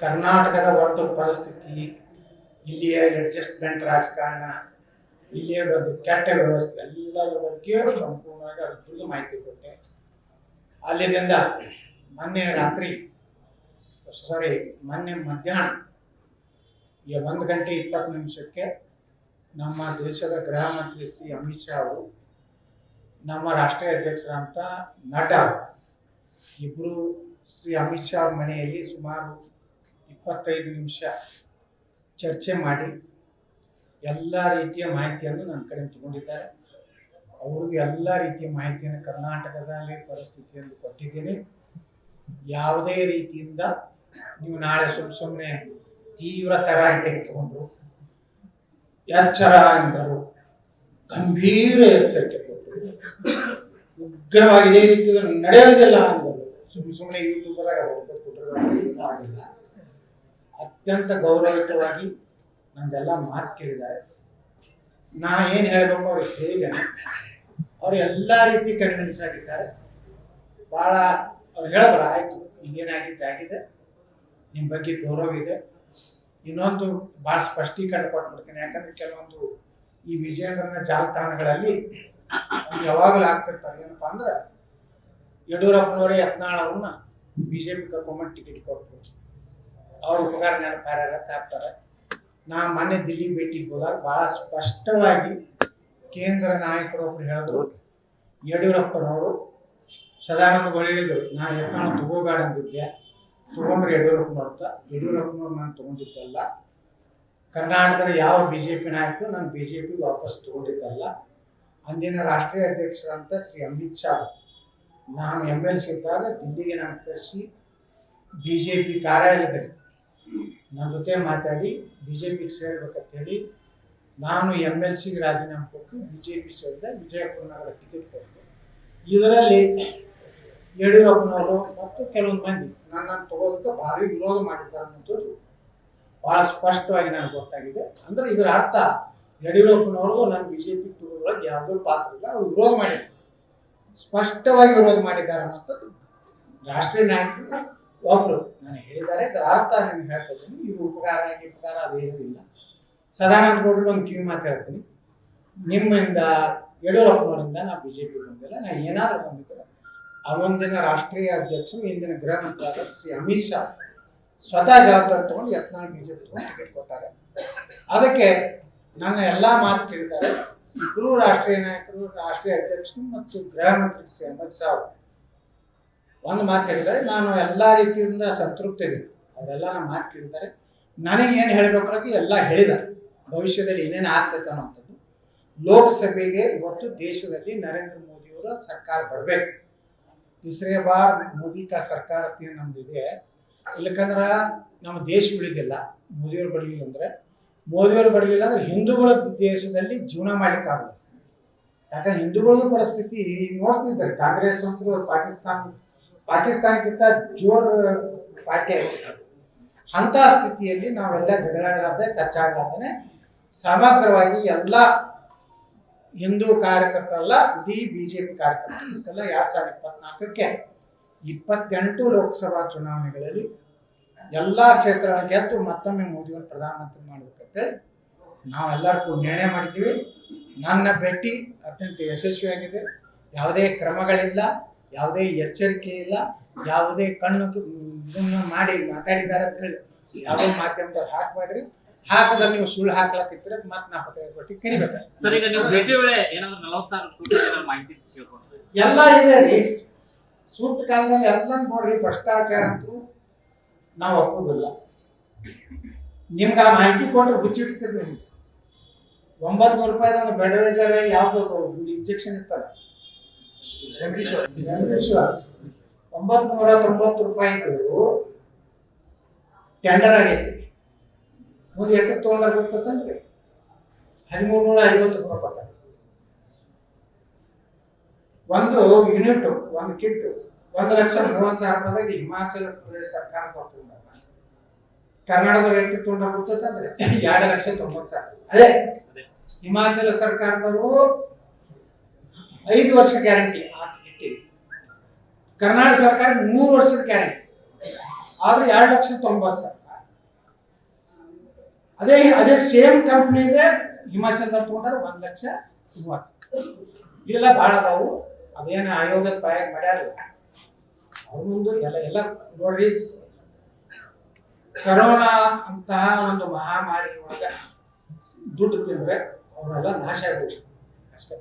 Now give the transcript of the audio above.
ಕರ್ನಾಟಕದ ಒಟ್ಟು ಪರಿಸ್ಥಿತಿ, ಇಲ್ಲಿಯ ಅಡ್ಜಸ್ಟ್ಮೆಂಟ್ ರಾಜಕಾರಣ, ಇಲ್ಲಿಯ ಕೆಟ್ಟ ವ್ಯವಸ್ಥೆ ಎಲ್ಲದರ ಬಗ್ಗೆ ಸಂಪೂರ್ಣವಾಗಿ ಅದ್ರ ಮಾಹಿತಿ ಕೊಟ್ಟೆ. ಅಲ್ಲಿಂದ ಮೊನ್ನೆ ಮಧ್ಯಾಹ್ನ 1:20 ನಮ್ಮ ದೇಶದ ಗೃಹ ಮಂತ್ರಿ ಶ್ರೀ ಅಮಿತ್ ಶಾ ಅವರು, ನಮ್ಮ ರಾಷ್ಟ್ರೀಯ ಅಧ್ಯಕ್ಷರಂತ ನಡ್ಡಾ ಇಬ್ಬರು ಶ್ರೀ ಅಮಿತ್ ಶಾ ಅವ್ರ ಮನೆಯಲ್ಲಿ ಸುಮಾರು 25 ನಿಮಿಷ ಚರ್ಚೆ ಮಾಡಿ ಎಲ್ಲ ರೀತಿಯ ಮಾಹಿತಿಯನ್ನು ನನ್ನ ಕಡೆ ತಗೊಂಡಿದ್ದಾರೆ. ಅವ್ರಿಗೆ ಎಲ್ಲ ರೀತಿಯ ಮಾಹಿತಿಯನ್ನು ಕರ್ನಾಟಕದಲ್ಲಿ ಪರಿಸ್ಥಿತಿಯನ್ನು ಕೊಟ್ಟಿದ್ದೀನಿ. ಯಾವುದೇ ರೀತಿಯಿಂದ ನೀವು ನಾಳೆ ಸುಮ್ಮನೆ ತೀವ್ರ ತರಾಟೆ ತೆಗೆದುಕೊಂಡ್ರು, ಎಚ್ಚರ ಎಂದರು, ಗಂಭೀರ ಎಚ್ಚರಿಕೆ ಕೊಟ್ಟರು, ಉಗ್ರವಾಗಿ ಇದೇ ರೀತಿಯಲ್ಲಿ ನಡೆಯೋದಿಲ್ಲ ಅಂದರು. ಸುಮ್ಮನೆ ಯೂಟ್ಯೂಬರ್ ಆಗಿಲ್ಲ, ಅತ್ಯಂತ ಗೌರವಯುತವಾಗಿ ನಂದೆಲ್ಲ ಮಾತು ಕೇಳಿದ್ದಾರೆ. ನಾ ಏನು ಹೇಳಬೇಕು ಅವ್ರಿಗೆ ಹೇಳಿದ್ದೇನೆ. ಅವರು ಎಲ್ಲ ರೀತಿ ಕನ್ವಿನ್ಸ್ ಆಗಿದ್ದಾರೆ. ಭಾಳ ಅವ್ರು ಹೇಳಿದ್ರು, ಆಯಿತು ಈಗೇನಾಗಿದೆ, ನಿಮ್ಮ ಬಗ್ಗೆ ಗೌರವ ಇದೆ. ಇನ್ನೊಂದು ಭಾಳ ಸ್ಪಷ್ಟೀಕರಣ ಕೊಟ್ಬಿಡ್ತೀನಿ. ಯಾಕಂದ್ರೆ ಕೆಲವೊಂದು ಈ ವಿಜಯೇಂದ್ರನ ಜಾಲತಾಣಗಳಲ್ಲಿ ಯಾವಾಗಲೂ ಆಗ್ತಿರ್ತಾರೆ. ಏನಪ್ಪಾ ಅಂದ್ರೆ, ಯಡಿಯೂರಪ್ಪನವರೇ ಯತ್ನಾಳ್ ಅವ್ರನ್ನ ಬಿಜೆಪಿ ಕರ್ಕೊಂಡ್ಬಂದು ಟಿಕೆಟ್ ಕೊಟ್ಟರು, ಅವ್ರ ಉಪಕಾರ ನೆನಪಾರ ಹಾಕ್ತಾರೆ. ನಾ ಮೊನ್ನೆ ದಿಲ್ಲಿಗೆ ಭೇಟಿಗೆ ಹೋದಾಗ ಭಾಳ ಸ್ಪಷ್ಟವಾಗಿ ಕೇಂದ್ರ ನಾಯಕರೊಬ್ರು ಹೇಳಿದ್ರು, ಯಡಿಯೂರಪ್ಪನವರು ಸದಾನಂದ ಹೇಳಿದ್ರು, ನಾ ಯತ್ನಾಳ್ ತಗೋಬೇಡ ಅಂದಿದ್ದೆ, ತಗೊಂಡ್ರೆ ಯಡಿಯೂರಪ್ಪನವ್ರು ನಾನು ತಗೊಂಡಿದ್ದಲ್ಲ. ಕರ್ನಾಟಕದ ಯಾವ ಬಿಜೆಪಿ ನಾಯಕರು ನಾನು ಬಿಜೆಪಿ ವಾಪಸ್ ತಗೊಂಡಿದ್ದಲ್ಲ. ಅಂದಿನ ರಾಷ್ಟ್ರೀಯ ಅಧ್ಯಕ್ಷರಂತ ಶ್ರೀ ಅಮಿತ್ ಶಾ ನಾನು MLC ಇದ್ದಾಗ ದಿಲ್ಲಿಗೆ ನಾನು ಕರೆಸಿ ಬಿಜೆಪಿ ಕಾರ್ಯಾಲಯದಲ್ಲಿ ನನ್ನ ಜೊತೆ ಮಾತಾಡಿ ಬಿಜೆಪಿಗೆ ಸೇರ್ಬೇಕಂತೇಳಿ ನಾನು MLCಗೆ ರಾಜೀನಾಮೆ ಕೊಟ್ಟು ಬಿಜೆಪಿ ಸೇರಿದೆ. ವಿಜಯಪುರ ನಗರ ಟಿಕೆಟ್ ಕೊಟ್ಟೆ. ಇದರಲ್ಲಿ ಯಡಿಯೂರಪ್ಪನವರು ಮತ್ತು ಕೆಲವೊಂದು ಮಂದಿ ನನ್ನನ್ನು ತಗೋದಕ್ಕೆ ಭಾರಿ ವಿರೋಧ ಮಾಡಿದ್ದಾರೆ ಅನ್ನೋದು ಭಾಳ ಸ್ಪಷ್ಟವಾಗಿ ನನಗೆ ಗೊತ್ತಾಗಿದೆ. ಅಂದ್ರೆ ಇದರ ಅರ್ಥ ಯಡಿಯೂರಪ್ಪನವ್ರಿಗೂ ನಾನು ಬಿಜೆಪಿ ತಗೋದ್ರೊಳಗೆ ಯಾವುದೋ ಪಾತ್ರ ಇಲ್ಲ, ಅವ್ರು ವಿರೋಧ ಮಾಡಿದ್ದಾರೆ, ಸ್ಪಷ್ಟವಾಗಿ ವಿರೋಧ ಮಾಡಿದ್ದಾರೆ ಅನ್ನೋಂಥದ್ದು ರಾಷ್ಟ್ರೀಯ ನಾಯಕರು ಒಬ್ರು ನಾನು ಹೇಳಿದ್ದಾರೆ. ಇದರ ಅರ್ಥ ನಿಮ್ಗೆ ಹೇಳ್ತಾ ಇದ್ದೀನಿ, ಇದು ಉಪಕಾರ ಅದೇನೂ ಇಲ್ಲ. ಸದಾನಂದ ಗೌಡರು ಒಂದು ಕಿವಿ ಮಾತು ಹೇಳ್ತೀನಿ, ನಿಮ್ಮಿಂದ ಯಡಿಯೂರಪ್ಪನವರಿಂದ ನಾವು ಬಿಜೆಪಿ ಬಂದಿಲ್ಲ. ನಾನು ಏನಾದರೂ ಬಂದಿದ್ದರೆ ಅವೊಂದಿನ ರಾಷ್ಟ್ರೀಯ ಅಧ್ಯಕ್ಷರು, ಇಂದಿನ ಗೃಹ ಮಂತ್ರಿ ಶ್ರೀ ಅಮಿತ್ ಶಾ ಸ್ವತಃ ಜವಾಬ್ದಾರಿ ತಗೊಂಡು ಯತ್ನಾಳ್ ಬಿಜೆಪಿ ತಗೊಂಡು ಟಿಕೆಟ್ ಕೊಟ್ಟಾರೆ. ಅದಕ್ಕೆ ನನ್ನ ಎಲ್ಲ ಮಾತು ಕೇಳಿದ್ದಾರೆ. ಇಬ್ಬರು ರಾಷ್ಟ್ರೀಯ ನಾಯಕರು, ರಾಷ್ಟ್ರೀಯ ಅಧ್ಯಕ್ಷರು ಮತ್ತು ಗೃಹ ಮಂತ್ರಿ ಶ್ರೀ ಅಮಿತ್ ಶಾ ಅವರು ಒಂದು ಮಾತು ಹೇಳಿದ್ದಾರೆ. ನಾನು ಎಲ್ಲ ರೀತಿಯಿಂದ ಸಂತೃಪ್ತಿ ಇದ್ದೀನಿ. ಅವರೆಲ್ಲ ನಮ್ಮ ಮಾತು ಕೇಳಿದ್ದಾರೆ. ನನಗೇನು ಹೇಳಬೇಕಾಗಿ ಎಲ್ಲ ಹೇಳಿದ್ದಾರೆ. ಭವಿಷ್ಯದಲ್ಲಿ ಏನೇನು ಆಗ್ತೈತೆ ಅನ್ನೋಂಥದ್ದು. ಲೋಕಸಭೆಗೆ ಇವತ್ತು ದೇಶದಲ್ಲಿ ನರೇಂದ್ರ ಮೋದಿಯವರ ಸರ್ಕಾರ ಬರಬೇಕು. तीसरे बार मोदी का ಸರ್ಕಾರ ನಮ್ದಿದೆ. ಇಲ್ಲಕಂದ್ರೆ ನಮ್ಮ ದೇಶ ಉಳಿದಿಲ್ಲ. ಮೋದಿಯವರು ಬರಲಿಲ್ಲ ಅಂದ್ರೆ ಹಿಂದೂಗಳ ದೇಶದಲ್ಲಿ ಜೀವನ ಮಾಡ್ಲಿಕ್ಕಾಗಲ್ಲ. ಯಾಕಂದ್ರೆ ಹಿಂದೂಗಳ ಪರಿಸ್ಥಿತಿ ನೋಡ್ತಿದ್ದಾರೆ. ಕಾಂಗ್ರೆಸ್ ಅಂತೂ ಪಾಕಿಸ್ತಾನಕ್ಕಿಂತ ಜೋರ್ ಪಾರ್ಟಿ ಆಗಿರ್ತಾರೆ. ಅಂತ ಸ್ಥಿತಿಯಲ್ಲಿ ನಾವೆಲ್ಲ ಜಗಳಾಡಲಾರ್ದೆ ಕಚ್ಚಾಡಲಾರ್ದೇ ಸಮಗ್ರವಾಗಿ ಎಲ್ಲ ಹಿಂದೂ ಕಾರ್ಯಕರ್ತರಲ್ಲ, ಇಡೀ ಬಿಜೆಪಿ ಕಾರ್ಯಕರ್ತರು ಈ ಸಲ 2024ಕ್ಕೆ 28 ಲೋಕಸಭಾ ಚುನಾವಣೆಗಳಲ್ಲಿ ಎಲ್ಲ ಕ್ಷೇತ್ರ ಗೆದ್ದು ಮತ್ತೊಮ್ಮೆ ಮೋದಿಯವರು ಪ್ರಧಾನಮಂತ್ರಿ ಮಾಡಬೇಕಂತೆ ನಾವೆಲ್ಲರಿಗೂ ನಿರ್ಣಯ ಮಾಡಿದ್ದೀವಿ. ನನ್ನ ಭೇಟಿ ಅತ್ಯಂತ ಯಶಸ್ವಿಯಾಗಿದೆ. ಯಾವುದೇ ಕ್ರಮಗಳಿಲ್ಲ, ಯಾವುದೇ ಎಚ್ಚರಿಕೆ ಇಲ್ಲ, ಯಾವುದೇ ಕಣ್ಣು ಇದನ್ನು ಮಾಡಿ ಮಾತಾಡಿದ್ದಾರೆ ಅಂತ ಹೇಳಿ ಯಾವುದೇ ಮಾಧ್ಯಮದವ್ರು ಹಾಕಬೇಡ್ರಿ. ಹಾಕದ ನೀವು ಸುಳ್ಳು ಹಾಕ್ಲಕ್ಕಿದ್ರೆ ಮತ್ತೆ ನಾ ಪತ್ರಿಕೆ ಕರಿಬೇಕು. ಸರ್, ಈಗ ನೀವು ಭೇಟಿ ವೇಳೆ ಏನಾದ್ರು 40,000 ಮಾಹಿತಿ ಕೇಳ್ಕೊಂಡ್ರಿ? ಎಲ್ಲ ಇದೆ ರೀ. ಸೂಕ್ತ ಕಾಲದಲ್ಲಿ ಎಲ್ಲ ನೋಡ್ರಿ. ಭ್ರಷ್ಟಾಚಾರ ಅಂತೂ ನಾವು ಒಪ್ಪೋದಿಲ್ಲ. ನಿಮ್ಗೆ ಆ ಮಾಹಿತಿ ಕೊಟ್ಟರೆ ಹುಚ್ಚಿಡ್ತದೆ. ನಿಮ್ಗೆ 900 ರೂಪಾಯಿ ಒಂದು ಬೆಡವೇಜರ್ ಯಾವ್ದು ಇಂಜೆಕ್ಷನ್ ಇರ್ತದೆ, 990 ರೂಪಾಯಿ ಟೆಂಡರ್ ಆಗೈತಿ. ಮುಂದೆ ಎಷ್ಟು ತೊಗೊಂಡಾಗ ಗೊತ್ತಂದ್ರೆ 1350 ರೂಪಾಯಿ ಕೊಟ್ಟ. ಒಂದು ಯೂನಿಟ್, ಒಂದು ಕಿಟ್ 1,30,000 ರೂಪಾಯಿದಾಗ ಹಿಮಾಚಲ ಪ್ರದೇಶ ಸರ್ಕಾರ ತಗೊಂಡ. ಕರ್ನಾಟಕದವ್ರು ಎಷ್ಟು ತೊಗೊಂಡ ಗೊತ್ತಂದ್ರೆ 2,90,000. ಅದೇ ಹಿಮಾಚಲ ಸರ್ಕಾರದವರು 5 ವರ್ಷ ಗ್ಯಾರಂಟಿ ಆ ಕಿಟ್ಟಿಗೆ. ಕರ್ನಾಟಕ ಸರ್ಕಾರ 3 ವರ್ಷದ ಗ್ಯಾರಂಟಿ. ಆದ್ರೆ 2,90,000. ಅದೇ ಸೇಮ್ ಕಂಪ್ನಿ ಇದೆ ಹಿಮಾಚಲದಲ್ಲಿ ತಗೊಂಡ್ರೆ 1,00,000 ಇವೆಲ್ಲ ಭಾಳ ಅದಾವು. ಅದೇನು ಆಯೋಗದ ಬಾಯಾಗ ಮಾಡ್ಯಾರ ಅವ್ರ ಮುಂದೆ ಎಲ್ಲ ನೋಡ್ರಿ. ಕರೋನಾ ಅಂತಹ ಒಂದು ಮಹಾಮಾರಿ ಒಳಗ ದುಡ್ಡು ತಿಂದ್ರೆ ಅವರೆಲ್ಲ ನಾಶ ಆಗ್ಬೋದು ಅಷ್ಟೇ.